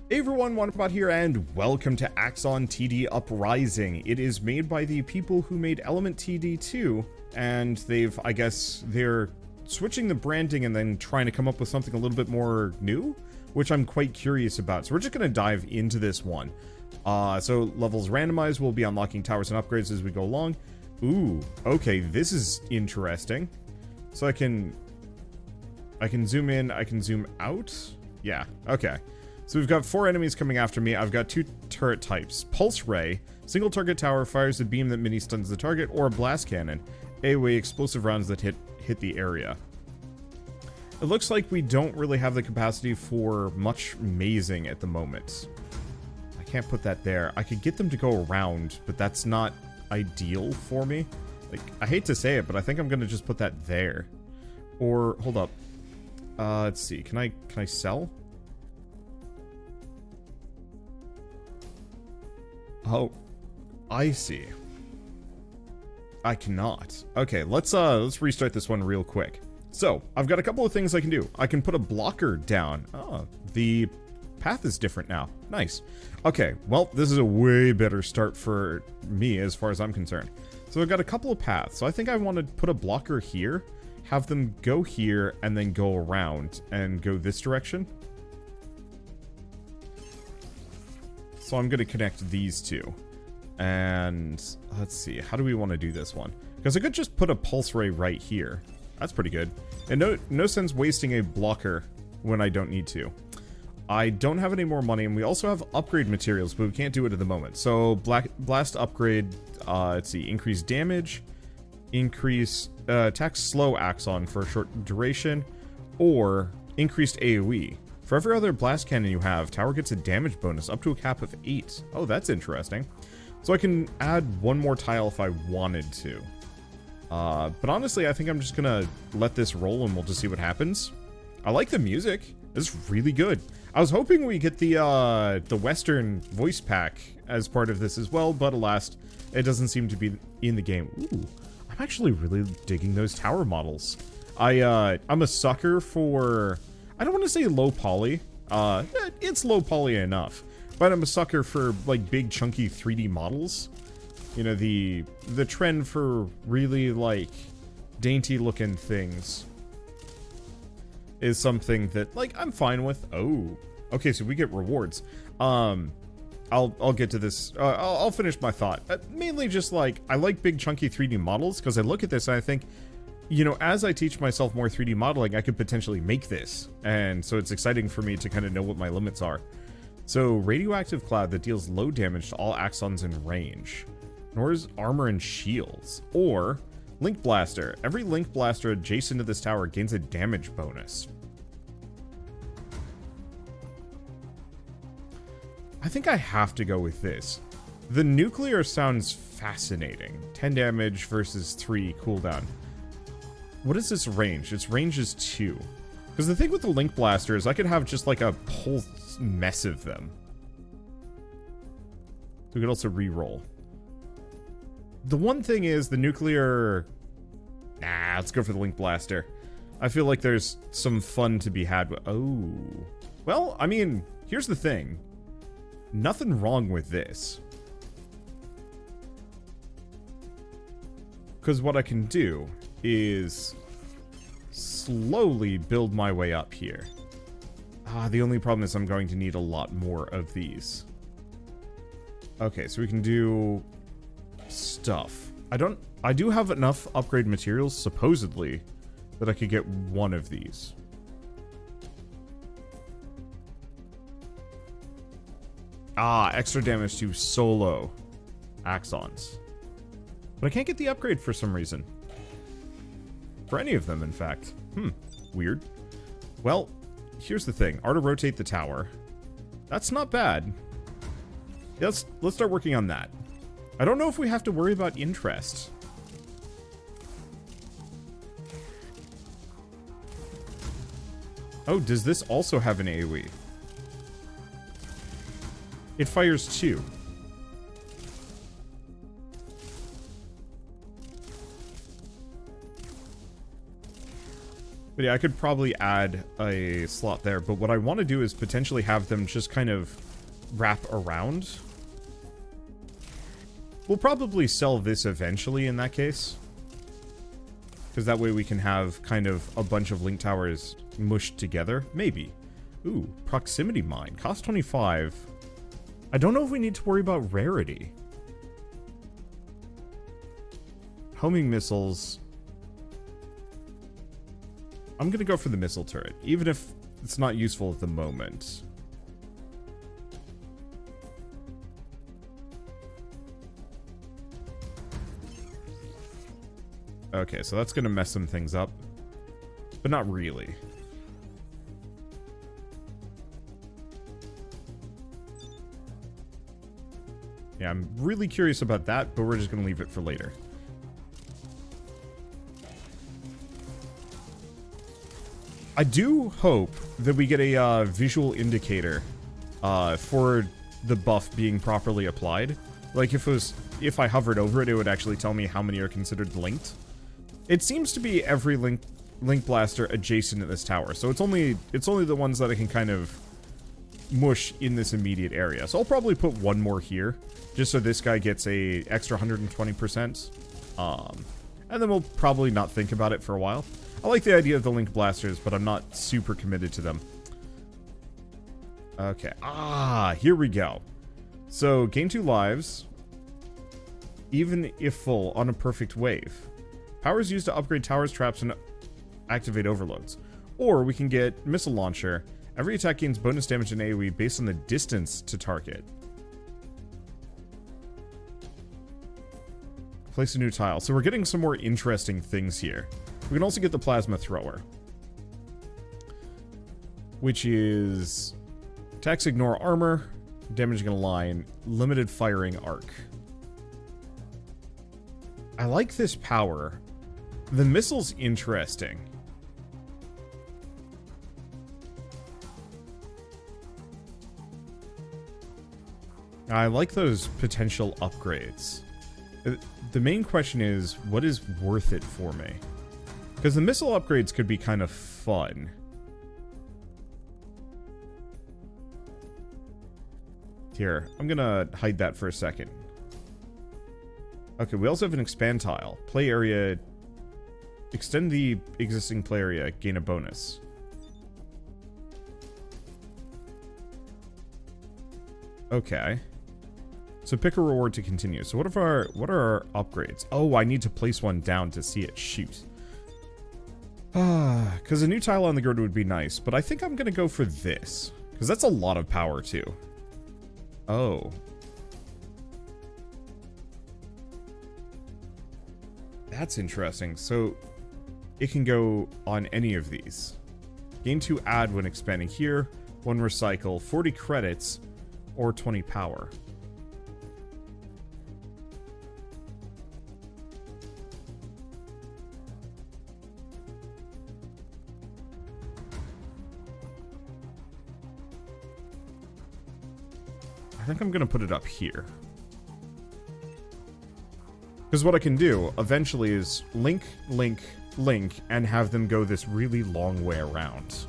Hey everyone, Wanderbot here, and welcome to Axon TD Uprising. It is made by the people who made Element TD2, and they're switching the branding and then trying to come up with something a little bit more new, which I'm quite curious about. So we're just going to dive into this one. So levels randomized, we'll be unlocking towers and upgrades as we go along. Ooh, okay, this is interesting. So I can zoom in, I can zoom out. Yeah, okay. So we've got 4 enemies coming after me. I've got 2 turret types. Pulse Ray, single target tower, fires a beam that mini stuns the target, or a blast cannon, AoE explosive rounds that hit the area. It looks like we don't really have the capacity for much mazing at the moment. I can't put that there. I could get them to go around, but that's not ideal for me. Like, I hate to say it, but I think I'm gonna just put that there. Or hold up. Let's see. Can I sell? Oh, I see. I cannot. Okay, let's restart this one real quick. So, I've got a couple of things I can do. I can put a blocker down. Oh, the path is different now. Nice. Okay, well, this is a way better start for me as far as I'm concerned. So I've got a couple of paths. So I think I want to put a blocker here, have them go here, and then go around and go this direction. So I'm going to connect these two. And let's see, how do we want to do this one? Because I could just put a pulse ray right here. That's pretty good. And no sense wasting a blocker when I don't need to. I don't have any more money, and we also have upgrade materials, but we can't do it at the moment. So blast upgrade, let's see, increase damage, increase attack slow Axon for a short duration, or increased AoE. For every other blast cannon you have, tower gets a damage bonus up to a cap of 8. Oh, that's interesting. So I can add one more tile if I wanted to. But honestly, I think I'm just gonna let this roll and we'll just see what happens. I like the music. It's really good. I was hoping we get the Western voice pack as part of this as well, but alas, it doesn't seem to be in the game. Ooh, I'm actually really digging those tower models. I'm a sucker for... I don't want to say low poly. It's low poly enough. But I'm a sucker for, like, big, chunky 3D models. You know, the trend for really, like, dainty-looking things is something that, like, I'm fine with. Oh. Okay, so we get rewards. I'll get to this. I'll finish my thought. Mainly just, like, I like big, chunky 3D models, because I look at this and I think... You know, as I teach myself more 3D modeling, I could potentially make this. And so it's exciting for me to kind of know what my limits are. So, radioactive cloud that deals low damage to all Axons in range. Nor's armor and shields. Or, link blaster. Every link blaster adjacent to this tower gains a damage bonus. I think I have to go with this. The nuclear sounds fascinating. 10 damage versus 3 cooldown. What is this range? Its range is 2. Because the thing with the Link Blaster is I could have just like a whole mess of them. We could also re-roll. The one thing is the nuclear... Nah, let's go for the Link Blaster. I feel like there's some fun to be had with... Oh. Well, I mean, here's the thing. Nothing wrong with this. Because what I can do is slowly build my way up here. The only problem is I'm going to need a lot more of these. Okay, so we can do stuff. I do have enough upgrade materials, supposedly, that I could get one of these. Extra damage to solo Axons. But I can't get the upgrade for some reason. For any of them, in fact. Weird. Well, here's the thing. Auto rotate the tower. That's not bad. Let's start working on that. I don't know if we have to worry about interest. Oh, does this also have an AoE? It fires 2. But yeah, I could probably add a slot there. But what I want to do is potentially have them just kind of wrap around. We'll probably sell this eventually in that case. Because that way we can have kind of a bunch of link towers mushed together. Maybe. Ooh, proximity mine. Cost 25. I don't know if we need to worry about rarity. Homing missiles. I'm going to go for the missile turret, even if it's not useful at the moment. Okay, so that's going to mess some things up, but not really. Yeah, I'm really curious about that, but we're just going to leave it for later. I do hope that we get a visual indicator for the buff being properly applied. Like if I hovered over it, it would actually tell me how many are considered linked. It seems to be every link blaster adjacent to this tower, so it's only the ones that I can kind of mush in this immediate area. So I'll probably put one more here, just so this guy gets a extra 120%. And then we'll probably not think about it for a while. I like the idea of the link blasters, but I'm not super committed to them. Okay. Here we go. So, gain 2 lives, even if full, on a perfect wave. Power is used to upgrade towers, traps, and activate overloads. Or we can get missile launcher. Every attack gains bonus damage in AoE based on the distance to target. Place a new tile. So we're getting some more interesting things here. We can also get the plasma thrower, which is attacks ignore armor, damaging a line, limited firing arc. I like this power. The missile's interesting. I like those potential upgrades. The main question is, what is worth it for me? Because the missile upgrades could be kind of fun. Here, I'm gonna hide that for a second. Okay, we also have an expand tile. Play area. Extend the existing play area, gain a bonus. Okay. So pick a reward to continue. So what are our upgrades? Oh, I need to place one down to see it shoot. Because a new tile on the grid would be nice, but I think I'm gonna go for this. Because that's a lot of power too. Oh. That's interesting. So it can go on any of these. Gain 2 add when expanding here, 1 recycle, 40 credits, or 20 power. I think I'm going to put it up here. Because what I can do eventually is link, link, link, and have them go this really long way around.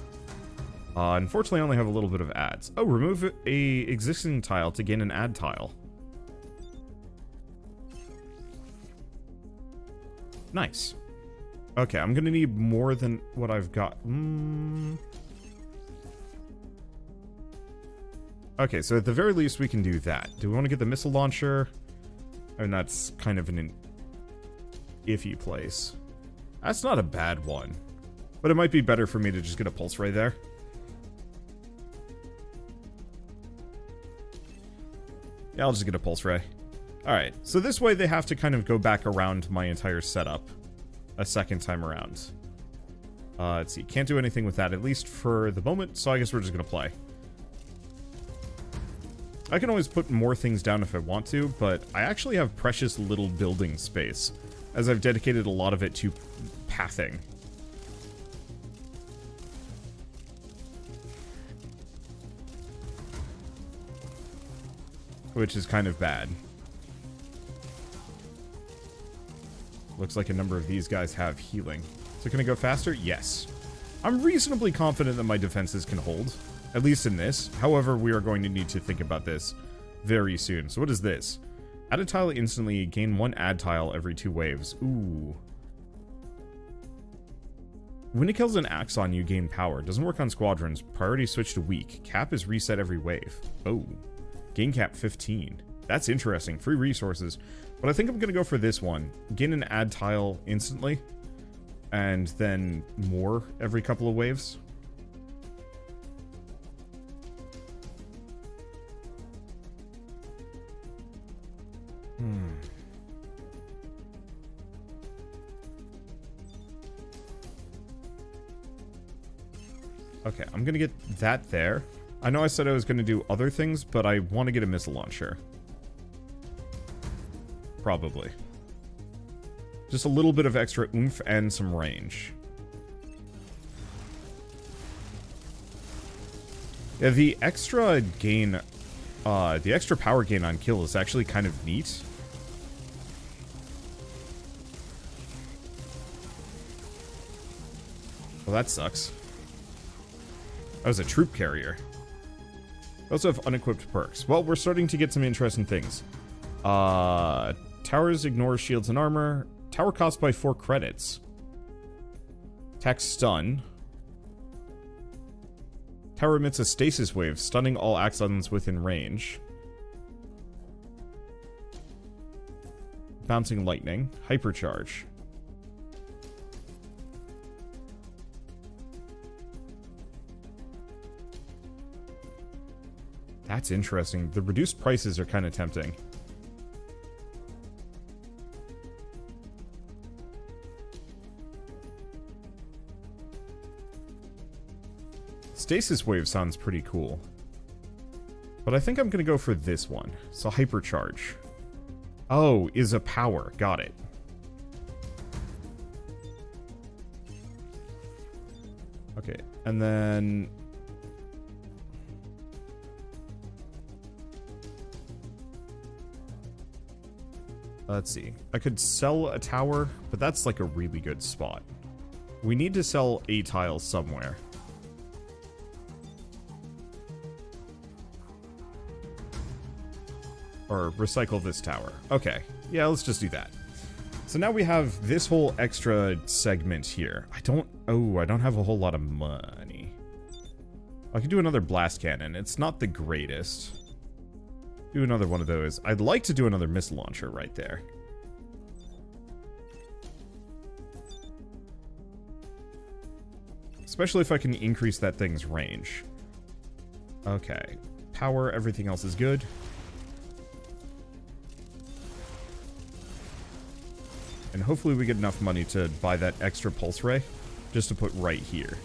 Unfortunately, I only have a little bit of ads. Oh, remove a existing tile to gain an add tile. Nice. Okay, I'm going to need more than what I've got. Okay, so at the very least, we can do that. Do we want to get the missile launcher? And that's kind of an iffy place. That's not a bad one. But it might be better for me to just get a pulse ray there. Yeah, I'll just get a pulse ray. Alright, so this way they have to kind of go back around my entire setup a second time around. Let's see, can't do anything with that, at least for the moment, so I guess we're just going to play. I can always put more things down if I want to, but I actually have precious little building space, as I've dedicated a lot of it to pathing. Which is kind of bad. Looks like a number of these guys have healing. So can I go faster? Yes. I'm reasonably confident that my defenses can hold, at least in this. However, we are going to need to think about this very soon. So what is this? Add a tile instantly, gain 1 add tile every 2 waves. Ooh. When it kills an Axon, you gain power. Doesn't work on squadrons. Priority switch to weak. Cap is reset every wave. Oh. Gain cap 15. That's interesting. Free resources. But I think I'm going to go for this one. Gain an add tile instantly. And then more every couple of waves. Okay, I'm gonna get that there. I know I said I was gonna do other things, but I want to get a missile launcher. Probably. Just a little bit of extra oomph and some range. Yeah, the extra gain, the extra power gain on kill is actually kind of neat. Well, that sucks. That was a troop carrier. We also have unequipped perks. Well, we're starting to get some interesting things. Towers ignore shields and armor. Tower cost by 4 credits. Attack stun. Tower emits a stasis wave, stunning all Axons within range. Bouncing lightning. Hypercharge. That's interesting. The reduced prices are kind of tempting. Stasis wave sounds pretty cool. But I think I'm going to go for this one. So hypercharge. Oh, is a power. Got it. Okay, and then... let's see. I could sell a tower, but that's like a really good spot. We need to sell a tile somewhere. Or recycle this tower. Okay. Yeah, let's just do that. So now we have this whole extra segment here. I don't have a whole lot of money. I could do another blast cannon. It's not the greatest. Do another one of those. I'd like to do another missile launcher right there. Especially if I can increase that thing's range. Okay. Power, everything else is good. And hopefully we get enough money to buy that extra pulse ray. Just to put right here.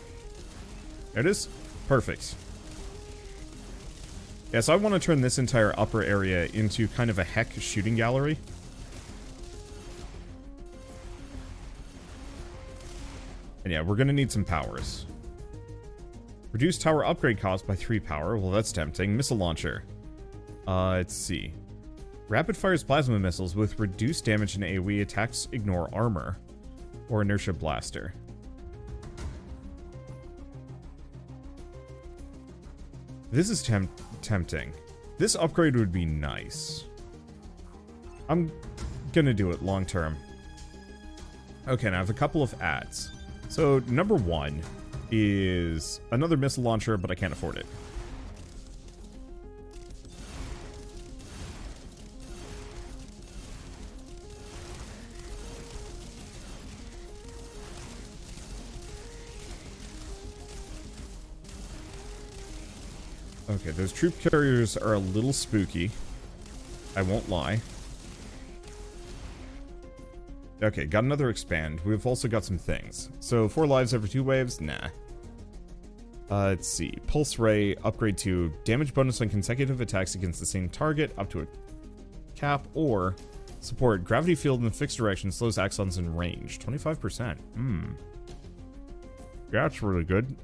There it is. Perfect. Yeah, so I want to turn this entire upper area into kind of a heck shooting gallery. And yeah, we're going to need some powers. Reduce tower upgrade cost by 3 power. Well, that's tempting. Missile launcher. Let's see. Rapid fires plasma missiles with reduced damage and AoE attacks ignore armor. Or inertia blaster. This is tempting. This upgrade would be nice. I'm gonna do it long term. Okay, now I have a couple of ads. So, number 1 is another missile launcher, but I can't afford it. Okay, those troop carriers are a little spooky. I won't lie. Okay, got another expand. We've also got some things. So, 4 lives every 2 waves? Nah. Let's see. Pulse Ray, upgrade to damage bonus on consecutive attacks against the same target, up to a cap, or support gravity field in a fixed direction, slows Axons in range. 25%. Yeah, that's really good.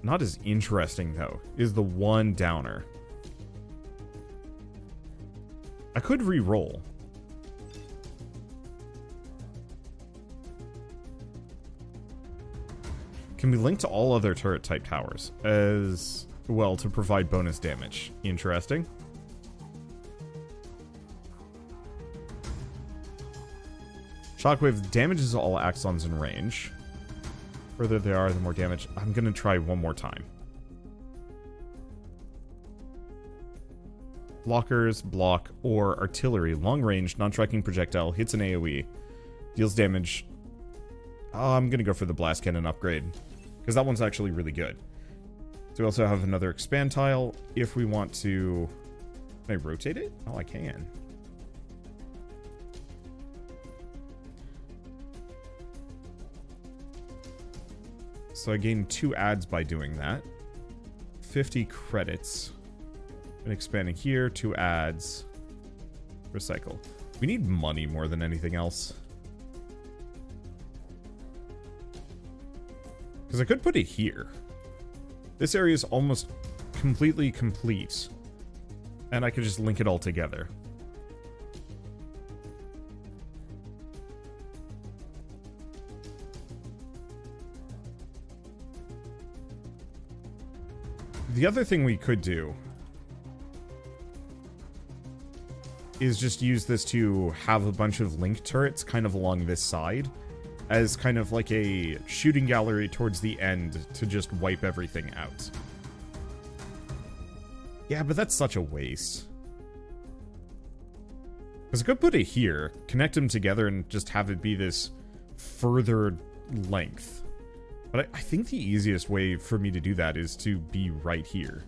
Not as interesting, though, is the one downer. I could re-roll. can be linked to all other turret type towers as well to provide bonus damage. Interesting. Shockwave damages all Axons in range. Further they are, the more damage. I'm gonna try one more time. Blockers, block, or artillery. Long range, non-striking projectile, hits an AoE. Deals damage. I'm gonna go for the blast cannon upgrade, because that one's actually really good. So we also have another expand tile. If we want to... Can I rotate it? Oh, I can. So I gained 2 adds by doing that. 50 credits. And expanding here, 2 adds. Recycle. We need money more than anything else. Because I could put it here. This area is almost completely complete. And I could just link it all together. The other thing we could do is just use this to have a bunch of link turrets kind of along this side as kind of like a shooting gallery towards the end to just wipe everything out. Yeah, but that's such a waste. Because I could put it here, connect them together, and just have it be this further length. But I think the easiest way for me to do that is to be right here.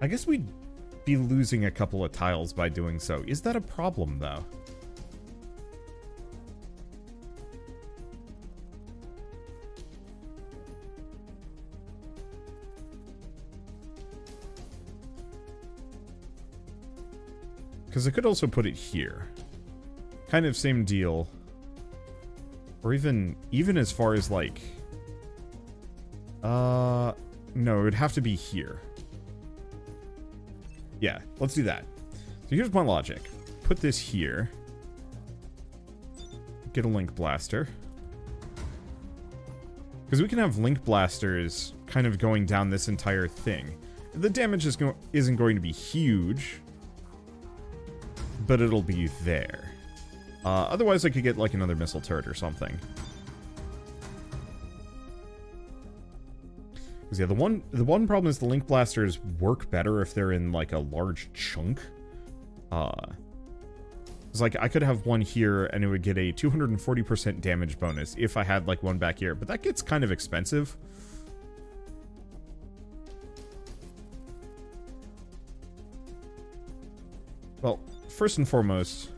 I guess we'd be losing a couple of tiles by doing so. Is that a problem, though? Because I could also put it here. Kind of same deal. Or even as far as like... No, it would have to be here. Yeah, let's do that. So here's my logic. Put this here. Get a link blaster. Because we can have link blasters kind of going down this entire thing. The damage isn't going to be huge, but it'll be there. Otherwise, I could get like another missile turret or something. Because yeah, the one problem is the link blasters work better if they're in like a large chunk. It's like I could have one here and it would get a 240% damage bonus if I had like one back here, but that gets kind of expensive. Well, first and foremost,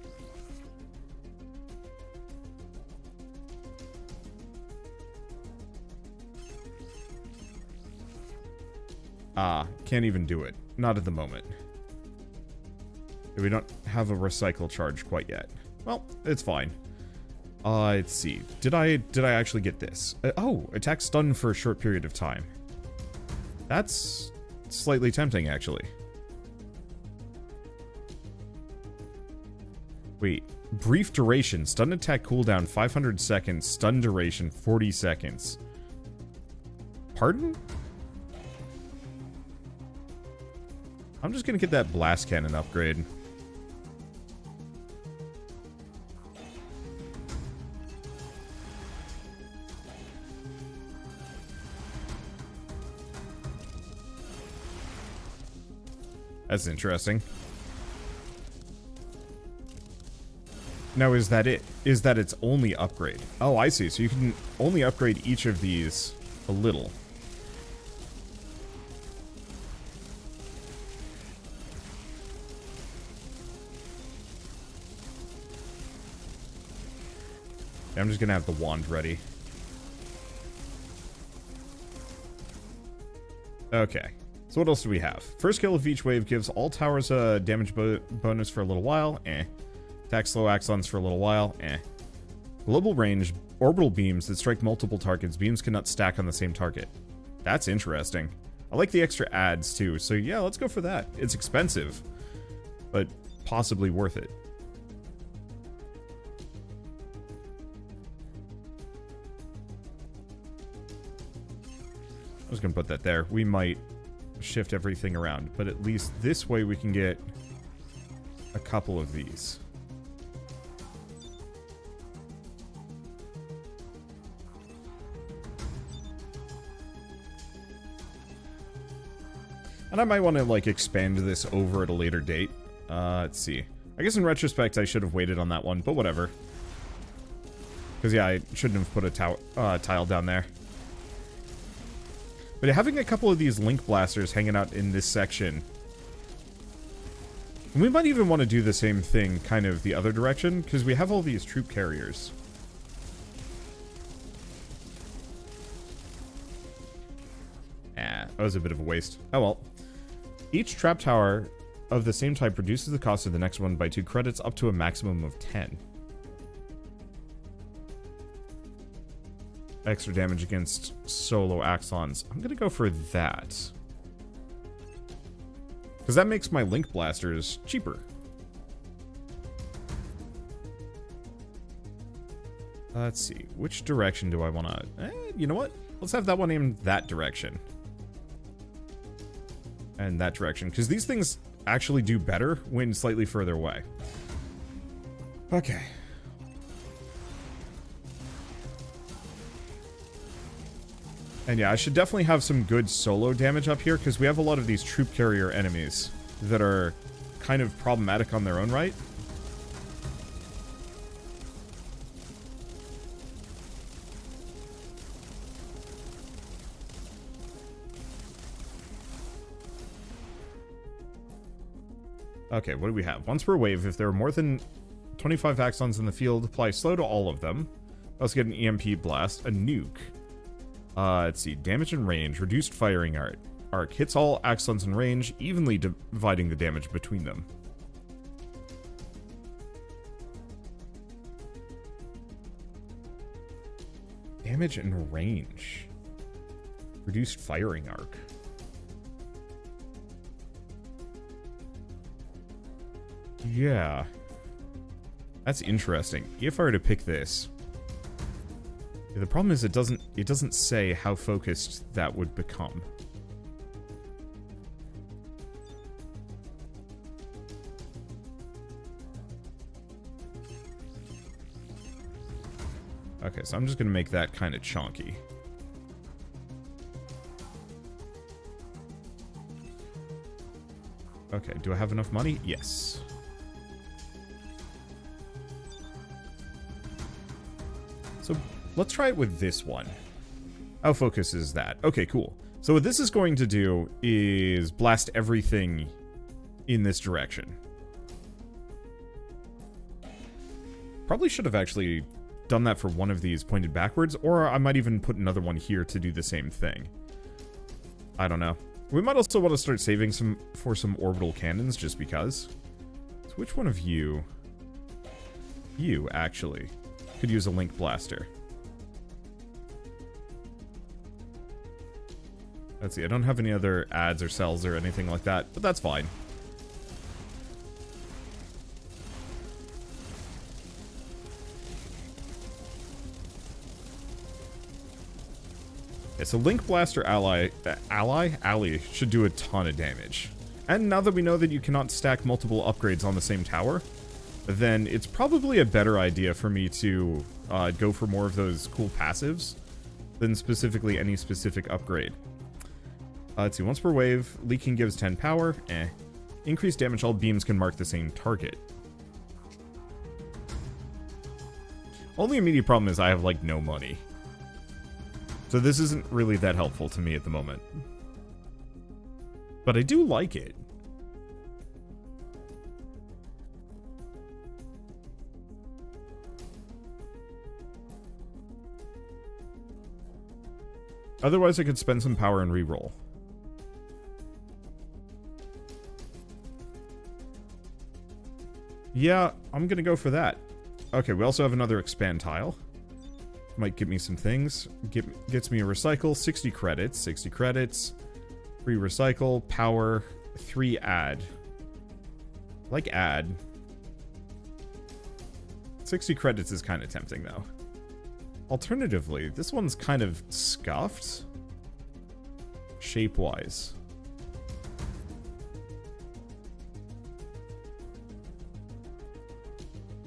can't even do it. Not at the moment. We don't have a recycle charge quite yet. Well, it's fine. Let's see. Did I actually get this? Oh, attack stun for a short period of time. That's slightly tempting, actually. Wait, brief duration, stun attack cooldown 500 seconds, stun duration 40 seconds. Pardon? I'm just gonna get that blast cannon upgrade. That's interesting. Now, is that it? Is that its only upgrade? Oh, I see. So you can only upgrade each of these a little. I'm just gonna have the wand ready. Okay. So what else do we have? First kill of each wave gives all towers a damage bonus for a little while. Attack slow Axons for a little while. Global range, orbital beams that strike multiple targets. Beams cannot stack on the same target. That's interesting. I like the extra adds too. So yeah, let's go for that. It's expensive, but possibly worth it. I was going to put that there. We might shift everything around, but at least this way we can get a couple of these. And I might want to, like, expand this over at a later date. Let's see. I guess in retrospect I should have waited on that one, but whatever. Because, yeah, I shouldn't have put a tile down there. But having a couple of these link blasters hanging out in this section... And we might even want to do the same thing kind of the other direction, because we have all these troop carriers. That was a bit of a waste. Oh well. Each trap tower of the same type reduces the cost of the next one by 2 credits up to a maximum of 10. Extra damage against solo Axons. I'm gonna go for that. Because that makes my link blasters cheaper. Let's see. Which direction do I want to... you know what? Let's have that one aimed that direction. And that direction. Because these things actually do better when slightly further away. Okay. And yeah, I should definitely have some good solo damage up here, because we have a lot of these troop carrier enemies that are kind of problematic on their own right. Okay, what do we have? Once per wave, if there are more than 25 Axons in the field, apply slow to all of them. Let's get an EMP blast, a nuke. Let's see, damage and range, reduced firing arc. Hits all Axons in range, evenly dividing the damage between them. Damage and range. Reduced firing arc. Yeah. That's interesting. If I were to pick this... The problem is it doesn't say how focused that would become. Okay, so I'm just gonna make that kind of chunky. Okay, do I have enough money? Yes. So let's try it with this one. How focused is that? Okay, cool. So what this is going to do is blast everything in this direction. Probably should have actually done that for one of these pointed backwards, or I might even put another one here to do the same thing. I don't know. We might also want to start saving for some orbital cannons, just because. So which one of you... You, actually, could use a link blaster. Let's see, I don't have any other ads or cells or anything like that, but that's fine. Yeah, so Link Blaster Ally should do a ton of damage. And now that we know that you cannot stack multiple upgrades on the same tower, then it's probably a better idea for me to go for more of those cool passives than specifically any specific upgrade. Let's see, once per wave, leaking gives 10 power, Increased damage, all beams can mark the same target. Only immediate problem is I have, like, no money. So this isn't really that helpful to me at the moment. But I do like it. Otherwise, I could spend some power and reroll. Yeah, I'm gonna go for that. Okay, we also have another expand tile. Might give me some things. Gets me a recycle, 60 credits, 60 credits. 3 recycle, power, 3 add. Like add. 60 credits is kind of tempting, though. Alternatively, this one's kind of scuffed. Shape-wise.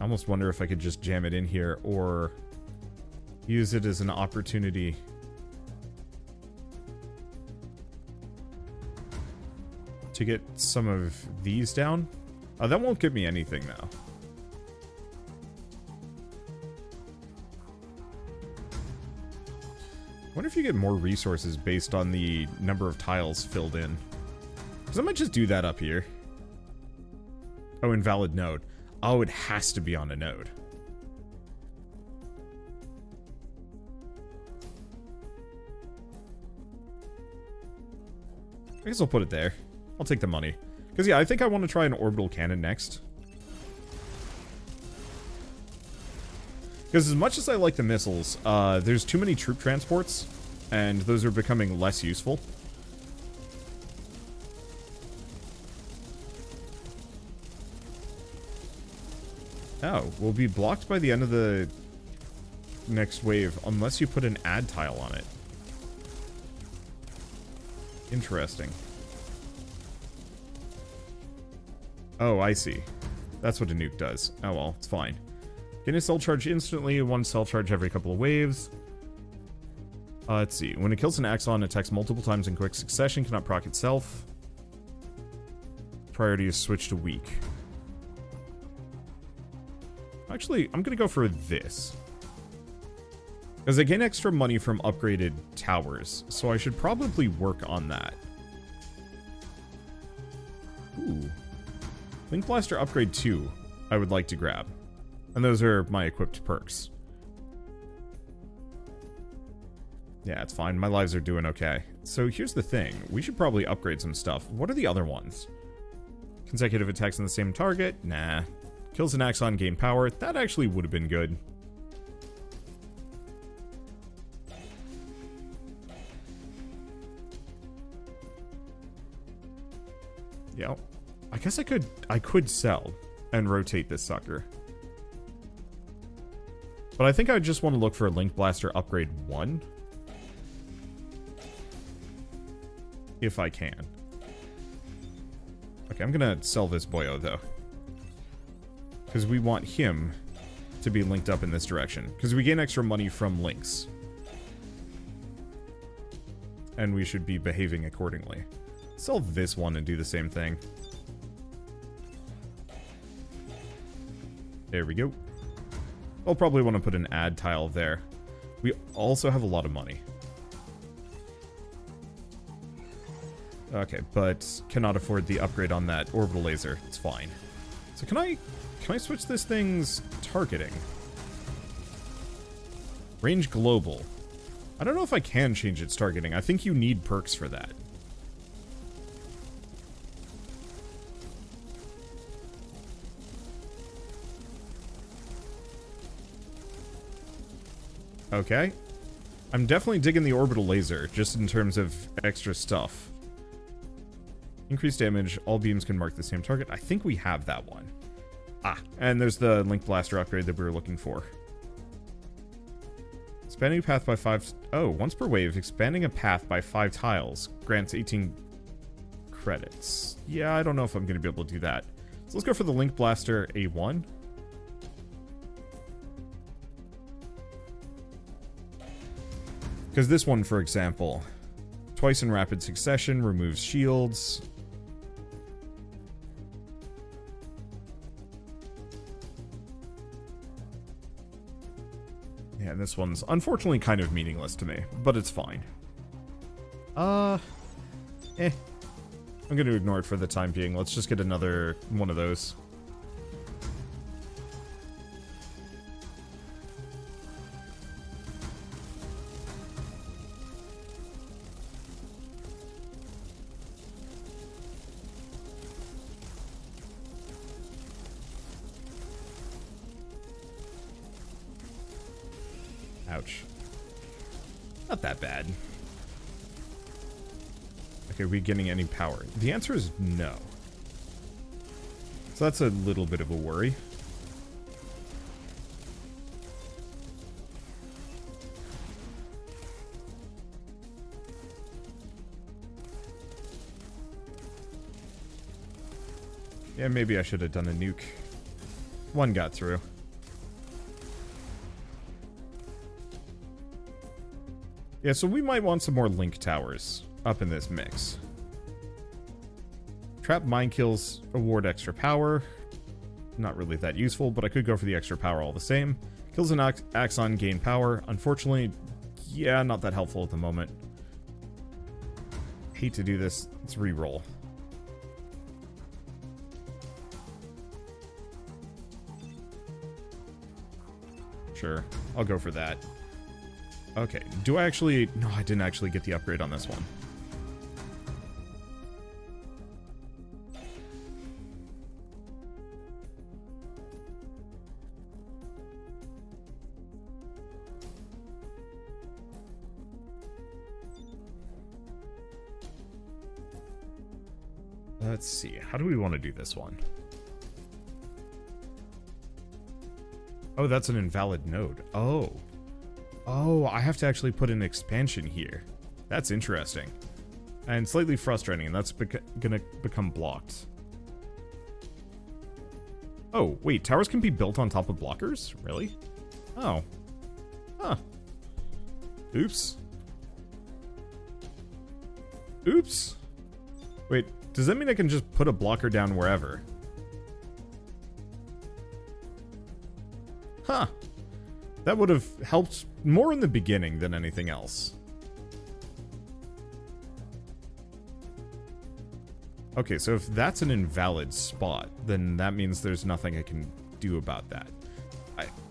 I almost wonder if I could just jam it in here or use it as an opportunity to get some of these down. That won't give me anything, though. I wonder if you get more resources based on the number of tiles filled in. Because I might just do that up here. Oh, invalid node. Oh, it has to be on a node. I guess I'll put it there. I'll take the money. Because, yeah, I think I want to try an orbital cannon next. Because as much as I like the missiles, there's too many troop transports, and those are becoming less useful. Oh, we'll be blocked by the end of the next wave unless you put an add tile on it. Interesting. Oh, I see. That's what a nuke does. Oh well, it's fine. Gain a cell charge instantly, one cell charge every couple of waves. Let's see. When it kills an Axon, it attacks multiple times in quick succession, cannot proc itself. Priority is switched to weak. Actually, I'm gonna go for this. Because I gain extra money from upgraded towers, so I should probably work on that. Ooh. Link Blaster Upgrade 2, I would like to grab. And those are my equipped perks. Yeah, it's fine. My lives are doing okay. So here's the thing. We should probably upgrade some stuff. What are the other ones? Consecutive attacks on the same target? Nah. Kills an Axon, gain power. That actually would have been good. Yeah. I guess I could sell and rotate this sucker. But I think I just want to look for a Link Blaster Upgrade 1. If I can. Okay, I'm gonna sell this boyo, though. Because we want him to be linked up in this direction. Because we gain extra money from links. And we should be behaving accordingly. Sell this one and do the same thing. There we go. I'll probably want to put an add tile there. We also have a lot of money. Okay, but cannot afford the upgrade on that orbital laser. It's fine. So can I switch this thing's targeting? Range global. I don't know if I can change its targeting. I think you need perks for that. Okay. I'm definitely digging the orbital laser, just in terms of extra stuff. Increased damage, all beams can mark the same target. I think we have that one. Ah, and there's the Link Blaster upgrade that we were looking for. Expanding a path by 5... Oh, once per wave, expanding a path by 5 tiles grants 18 credits. Yeah, I don't know if I'm going to be able to do that. So let's go for the Link Blaster A1. Because this one, for example, twice in rapid succession, removes shields. Yeah, and this one's unfortunately kind of meaningless to me, but it's fine. I'm going to ignore it for the time being. Let's just get another one of those. Ouch. Not that bad. Okay, are we getting any power? The answer is no. So that's a little bit of a worry. Yeah, maybe I should have done a nuke. One got through. Yeah, so we might want some more link towers up in this mix. Trap mine kills award extra power. Not really that useful, but I could go for the extra power all the same. Kills an Axon gain power. Unfortunately, yeah, not that helpful at the moment. Hate to do this. Let's re-roll. Sure, I'll go for that. Okay, do I actually... No, I didn't actually get the upgrade on this one. Let's see, how do we want to do this one? Oh, that's an invalid node. Oh. Oh, I have to actually put an expansion here. That's interesting. And slightly frustrating, and that's gonna become blocked. Oh, wait, towers can be built on top of blockers? Really? Oh. Huh. Oops. Oops. Wait, does that mean I can just put a blocker down wherever? Huh. That would have helped more in the beginning than anything else. Okay, so if that's an invalid spot, then that means there's nothing I can do about that.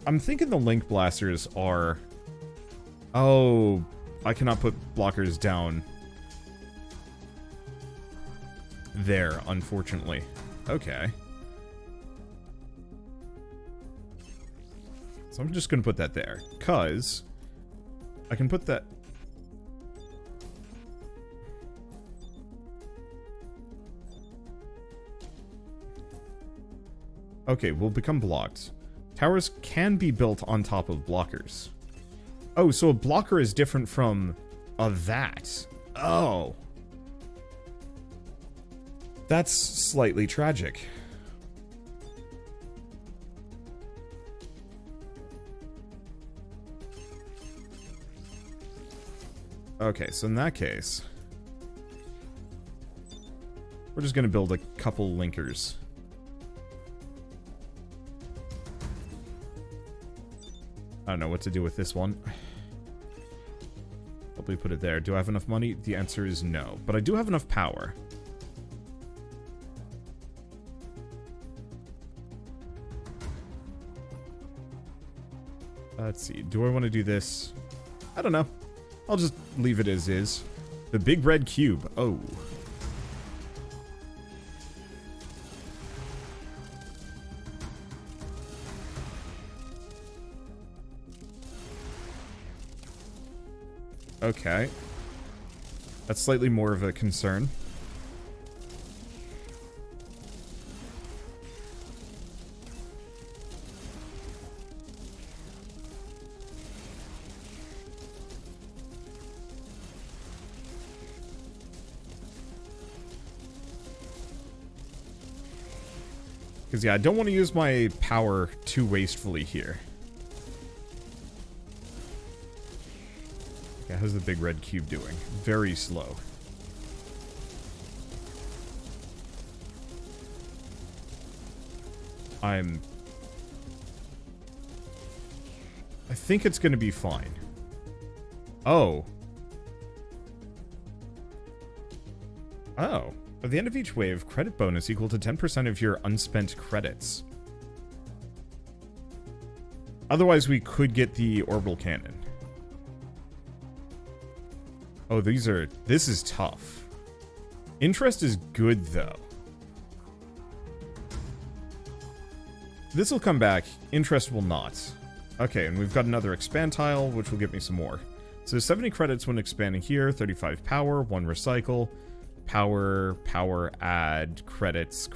I'm thinking the link blasters are... Oh, I cannot put blockers down there, unfortunately. Okay. So I'm just going to put that there, because I can put that... Okay, will become blocked. Towers can be built on top of blockers. Oh, so a blocker is different from a that. Oh. That's slightly tragic. Okay, so in that case, we're just going to build a couple linkers. I don't know what to do with this one. Probably put it there. Do I have enough money? The answer is no, but I do have enough power. Let's see. Do I want to do this? I don't know. I'll just leave it as is. The big red cube. Oh. Okay. That's slightly more of a concern. Because, yeah, I don't want to use my power too wastefully here. Okay, how's the big red cube doing? Very slow. I think it's going to be fine. Oh. Oh. At the end of each wave, credit bonus equal to 10% of your unspent credits. Otherwise, we could get the orbital cannon. Oh, this is tough. Interest is good, though. This will come back. Interest will not. Okay, and we've got another expand tile, which will give me some more. So 70 credits when expanding here, 35 power, 1 recycle. Power, add, credits.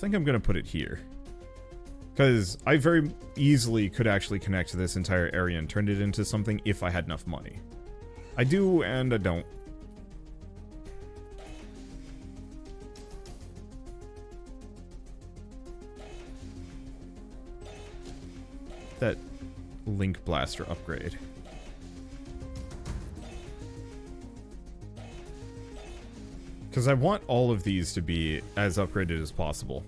think I'm going to put it here. Because I very easily could actually connect this entire area and turn it into something if I had enough money. I do, and I don't. That Link Blaster upgrade. Because I want all of these to be as upgraded as possible.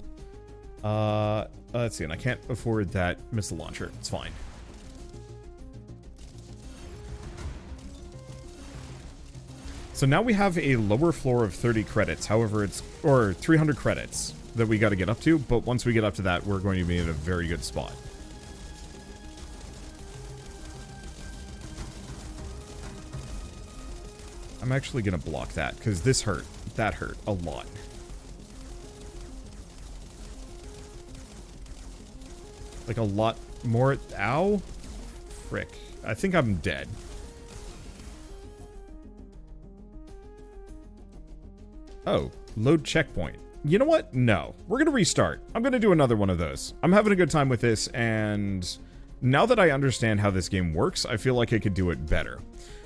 Let's see, and I can't afford that missile launcher. It's fine. So now we have a lower floor of 30 credits. However, or 300 credits that we got to get up to. But once we get up to that, we're going to be in a very good spot. I'm actually going to block that because this hurt. That hurt a lot. Like a lot more. Ow. Frick. I think I'm dead. Oh, load checkpoint. You know what? No. We're going to restart. I'm going to do another one of those. I'm having a good time with this, and now that I understand how this game works, I feel like I could do it better.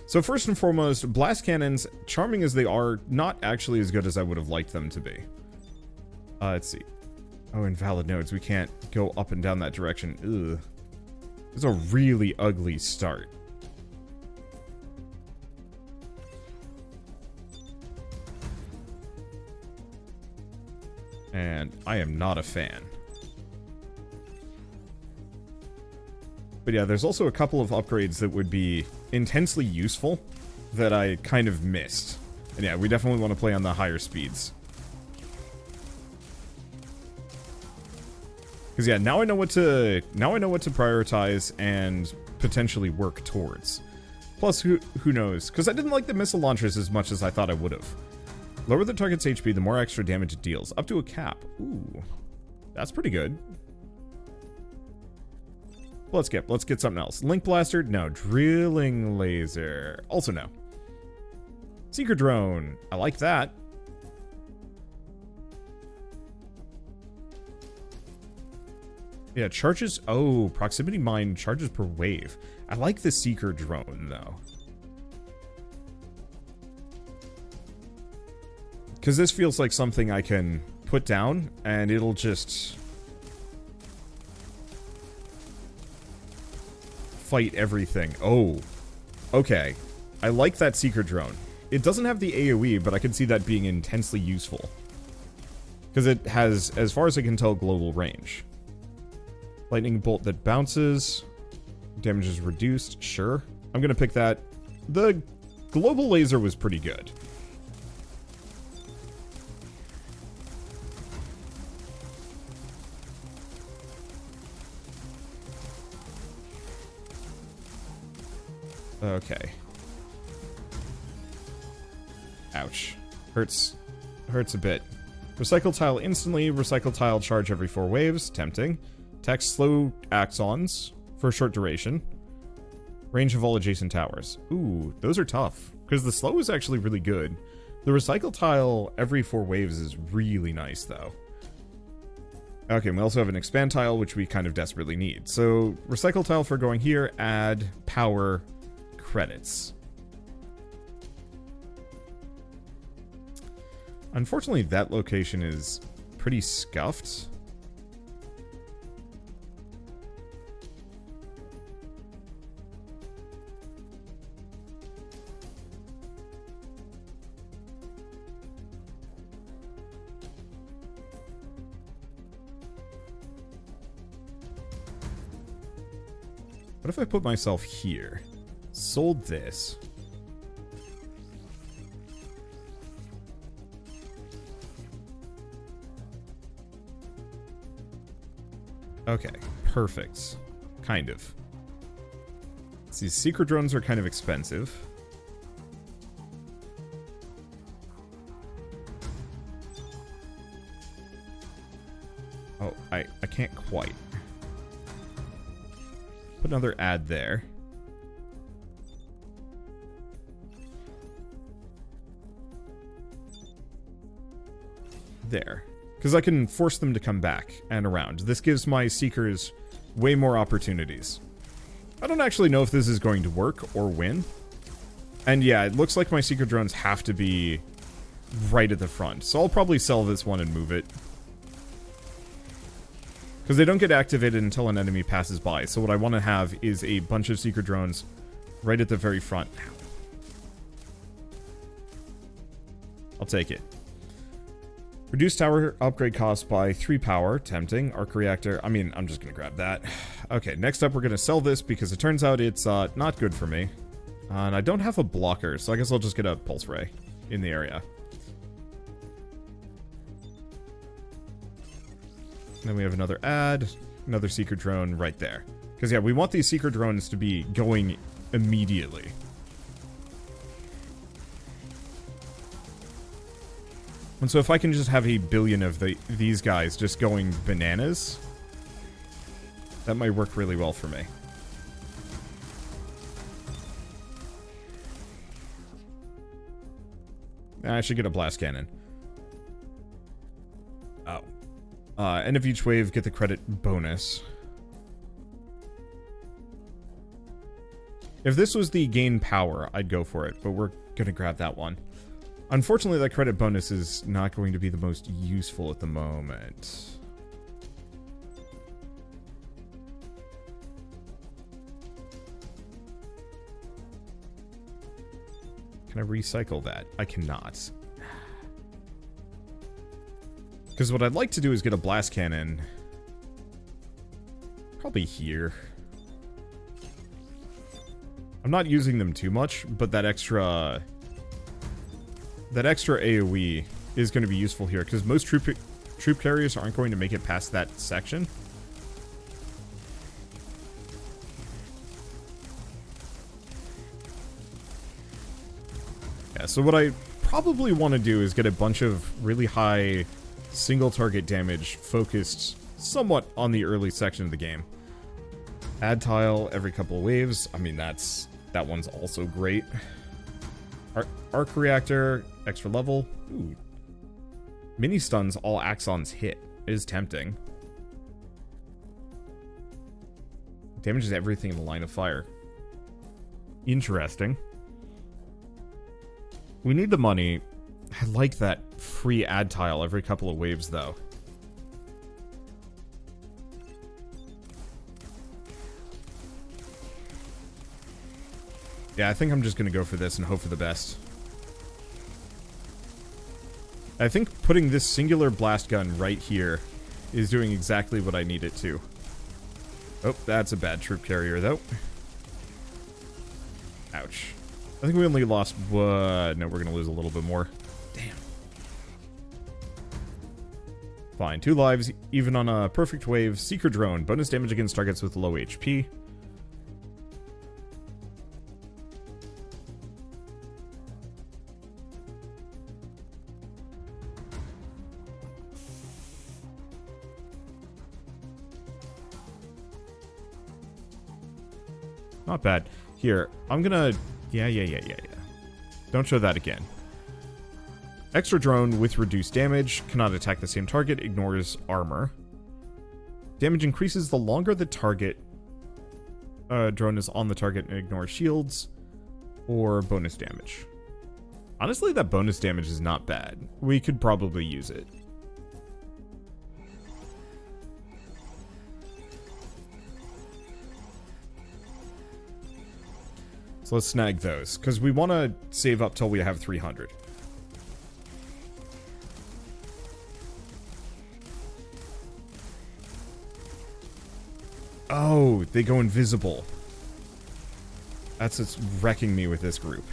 So first and foremost, blast cannons, charming as they are, not actually as good as I would have liked them to be. Let's see. Oh, invalid nodes. We can't go up and down that direction. Ugh. It's a really ugly start. And I am not a fan. But yeah, there's also a couple of upgrades that would be intensely useful that I kind of missed. And yeah, we definitely want to play on the higher speeds. Because yeah, now I know what to prioritize and potentially work towards. Plus, who knows? Because I didn't like the missile launchers as much as I thought I would have. Lower the target's HP, the more extra damage it deals. Up to a cap. Ooh. That's pretty good. Let's get something else. Link Blaster? No. Drilling Laser. Also no. Seeker Drone. I like that. Yeah, charges... Oh, Proximity Mine charges per wave. I like the Seeker Drone, though. Because this feels like something I can put down, and it'll just... fight everything. Oh. Okay. I like that Seeker Drone. It doesn't have the AoE, but I can see that being intensely useful. Because it has, as far as I can tell, global range. Lightning bolt that bounces. Damage is reduced. Sure. I'm going to pick that. The global laser was pretty good. Okay. Ouch. Hurts a bit. Recycle tile instantly. Recycle tile charge every 4 waves. Tempting. Text slow axons for a short duration. Range of all adjacent towers. Ooh, those are tough. Because the slow is actually really good. The recycle tile every 4 waves is really nice, though. Okay, and we also have an expand tile, which we kind of desperately need. So, recycle tile for going here. Add power credits. Unfortunately, that location is pretty scuffed. What if I put myself here? Sold this. Okay, perfect. Kind of. These secret drones are kind of expensive. Oh, I can't quite. Put another ad there. There. Because I can force them to come back and around. This gives my Seekers way more opportunities. I don't actually know if this is going to work or win. And yeah, it looks like my Seeker drones have to be right at the front. So I'll probably sell this one and move it. Because they don't get activated until an enemy passes by. So what I want to have is a bunch of Seeker drones right at the very front. I'll take it. Reduce tower upgrade cost by 3 power. Tempting. Arc reactor. I mean, I'm just going to grab that. Okay, next up we're going to sell this because it turns out it's not good for me. And I don't have a blocker, so I guess I'll just get a pulse ray in the area. And then we have another ad, another Seeker drone right there. Because yeah, we want these Seeker drones to be going immediately. And so if I can just have a billion of these guys just going bananas, that might work really well for me. I should get a blast cannon. Oh. End of each wave, get the credit bonus. If this was the gain power, I'd go for it, but we're gonna grab that one. Unfortunately, that credit bonus is not going to be the most useful at the moment. Can I recycle that? I cannot. Because what I'd like to do is get a blast cannon. Probably here. I'm not using them too much, but that extra AoE is going to be useful here, because most troop carriers aren't going to make it past that section. Yeah, so what I probably want to do is get a bunch of really high single target damage focused somewhat on the early section of the game. Add tile every couple of waves. I mean, that one's also great. Arc reactor, extra level. Ooh. Mini stuns all Axons hit. Is tempting. Damages everything in the line of fire. Interesting. We need the money. I like that free add tile every couple of waves, though. Yeah, I think I'm just going to go for this and hope for the best. I think putting this singular blast gun right here is doing exactly what I need it to. Oh, that's a bad troop carrier, though. Ouch. I think we only lost... no, we're going to lose a little bit more. Damn. Fine. 2 lives, even on a perfect wave. Seeker drone. Bonus damage against targets with low HP. Not bad. Here, I'm gonna... Yeah. Don't show that again. Extra drone with reduced damage. Cannot attack the same target. Ignores armor. Damage increases the longer the target... drone is on the target and ignores shields. Or bonus damage. Honestly, that bonus damage is not bad. We could probably use it. So let's snag those, because we want to save up till we have 300. Oh, they go invisible. That's what's wrecking me with this group.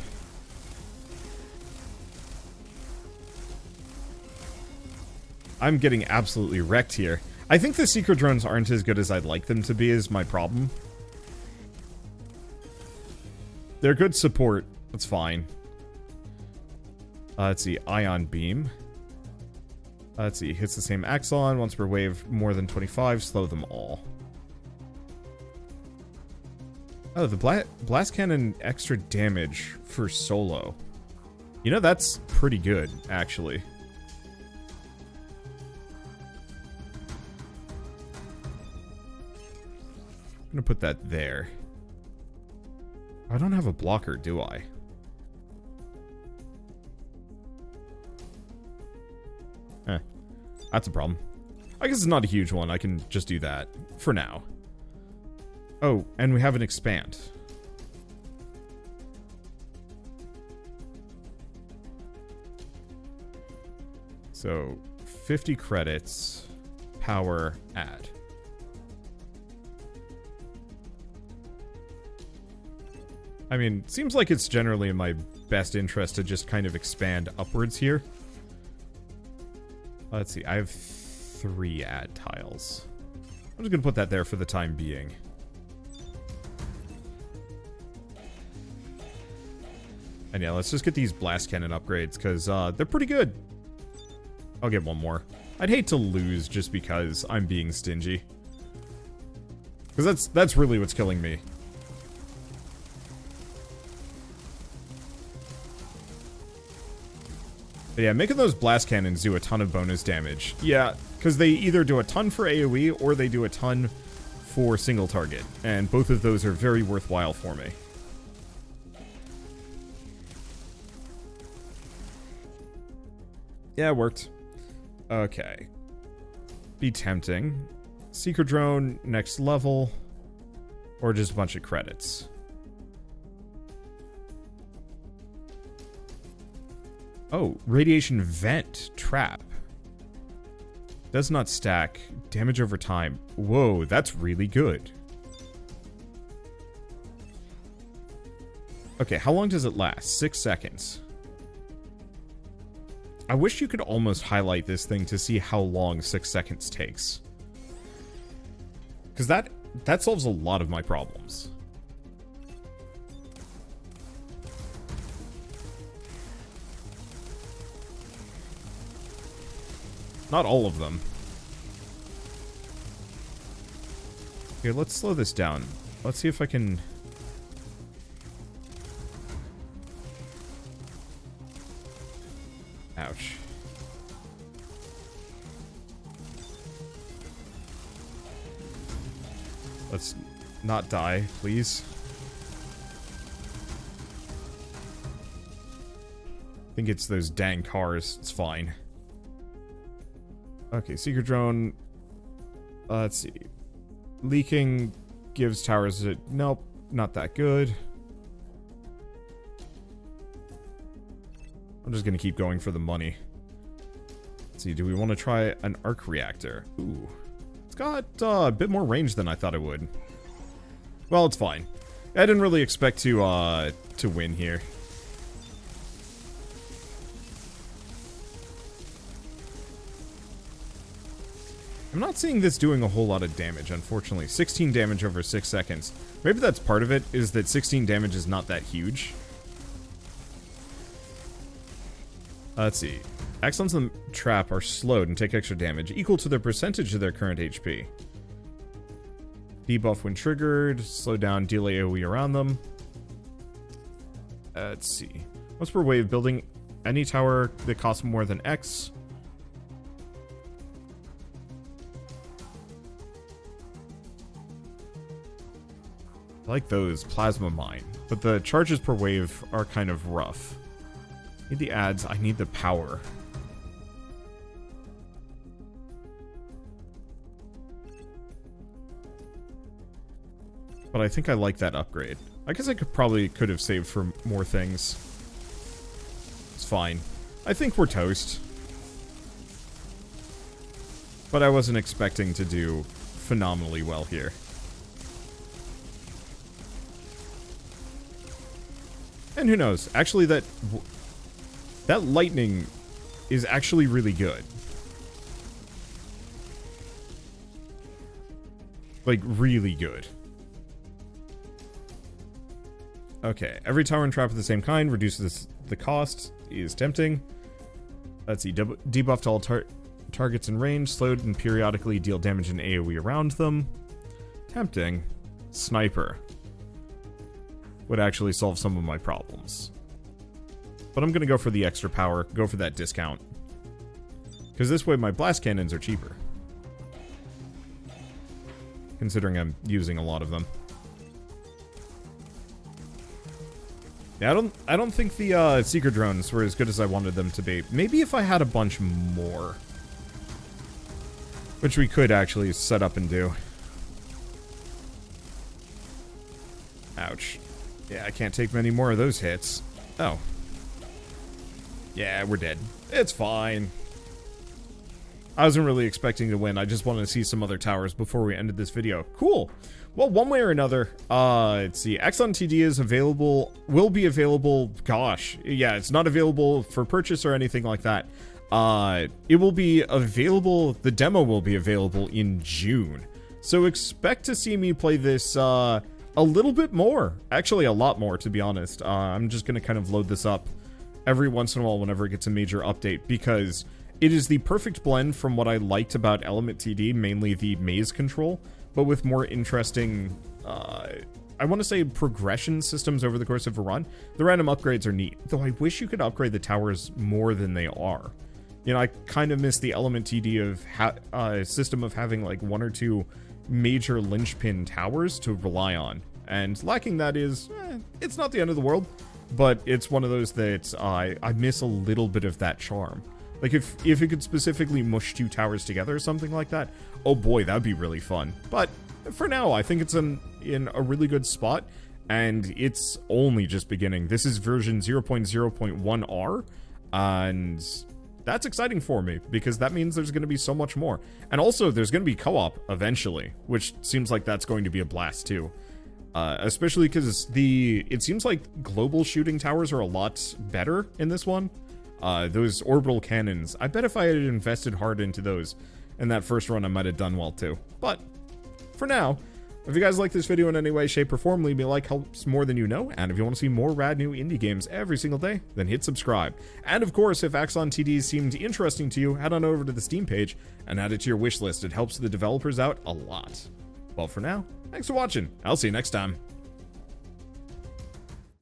I'm getting absolutely wrecked here. I think the Seeker drones aren't as good as I'd like them to be, is my problem. They're good support. That's fine. Let's see. Ion Beam. Let's see. Hits the same Axon once per wave. More than 25. Slow them all. Oh, the Blast Cannon extra damage for solo. You know, that's pretty good, actually. gonna put that there. I don't have a blocker, do I? That's a problem. I guess it's not a huge one. I can just do that for now. Oh, and we have an expand. So, 50 credits, power, add. I mean, seems like it's generally in my best interest to just kind of expand upwards here. Let's see, I have 3 add tiles. I'm just gonna put that there for the time being. And yeah, let's just get these blast cannon upgrades, because they're pretty good. I'll get one more. I'd hate to lose just because I'm being stingy. Because that's really what's killing me. But yeah, making those blast cannons do a ton of bonus damage. Yeah, because they either do a ton for AoE or they do a ton for single target. And both of those are very worthwhile for me. Yeah, it worked. Okay. Be tempting. Seeker drone, next level. Or just a bunch of credits. Oh, radiation vent trap. Does not stack. Damage over time. Whoa, that's really good. Okay, how long does it last? 6 seconds. I wish you could almost highlight this thing to see how long 6 seconds takes. Because that solves a lot of my problems. Not all of them. Okay, let's slow this down. Let's see if I can... Ouch. Let's not die, please. I think it's those dang cars. It's fine. Okay, Seeker Drone. Let's see. Leaking gives towers a... Nope, not that good. I'm just gonna keep going for the money. Let's see, do we want to try an arc reactor? Ooh. It's got a bit more range than I thought it would. Well, it's fine. I didn't really expect to win here. I'm not seeing this doing a whole lot of damage, unfortunately. 16 damage over 6 seconds. Maybe that's part of it, is that 16 damage is not that huge. Let's see. Axons and Trap are slowed and take extra damage, equal to the percentage of their current HP. Debuff when triggered, slow down, deal AoE around them. Let's see. What's per wave? Building any tower that costs more than X. I like those, Plasma Mine, but the charges per wave are kind of rough. Need the ads, I need the power. But I think I like that upgrade. I guess I could have saved for more things. It's fine. I think we're toast. But I wasn't expecting to do phenomenally well here. And who knows? Actually, that lightning is actually really good. Like, really good. Okay, every tower and trap of the same kind reduces the cost. Is tempting. Let's see, debuff to all targets in range, slowed and periodically deal damage and AoE around them. Tempting. Sniper. Would actually solve some of my problems. But I'm gonna go for the extra power, go for that discount. Because this way my blast cannons are cheaper. considering I'm using a lot of them. Yeah, I don't think the seeker drones were as good as I wanted them to be. Maybe if I had a bunch more. Which we could actually set up and do. Ouch. Yeah, I can't take many more of those hits. Oh. Yeah, we're dead. It's fine. I wasn't really expecting to win. I just wanted to see some other towers before we ended this video. Cool. Well, one way or another, let's see. Axon TD is available, will be available, gosh. Yeah, it's not available for purchase or anything like that. It will be available, the demo will be available in June. So expect to see me play this, a little bit more. Actually, a lot more, to be honest. I'm just going to kind of load this up every once in a while whenever it gets a major update, because it is the perfect blend from what I liked about Element TD, mainly the maze control, but with more interesting, I want to say progression systems over the course of a run. The random upgrades are neat, though I wish you could upgrade the towers more than they are. You know, I kind of miss the Element TD of system of having like 1 or 2 major linchpin towers to rely on. And lacking that is, it's not the end of the world, but it's one of those that I miss a little bit of that charm. Like, if it could specifically mush 2 towers together or something like that, oh boy, that'd be really fun. But for now, I think it's in a really good spot, and it's only just beginning. This is version 0.0.1R, and that's exciting for me, because that means there's going to be so much more. And also, there's going to be co-op eventually, which seems like that's going to be a blast too. Especially because it seems like global shooting towers are a lot better in this one. Those orbital cannons, I bet if I had invested hard into those in that first run, I might have done well too. But for now, if you guys like this video in any way, shape, or form, leave me a like, helps more than you know. And if you want to see more rad new indie games every single day, then hit subscribe. And of course, if Axon TD seemed interesting to you, head on over to the Steam page and add it to your wish list. It helps the developers out a lot. Well, for now, thanks for watching. I'll see you next time.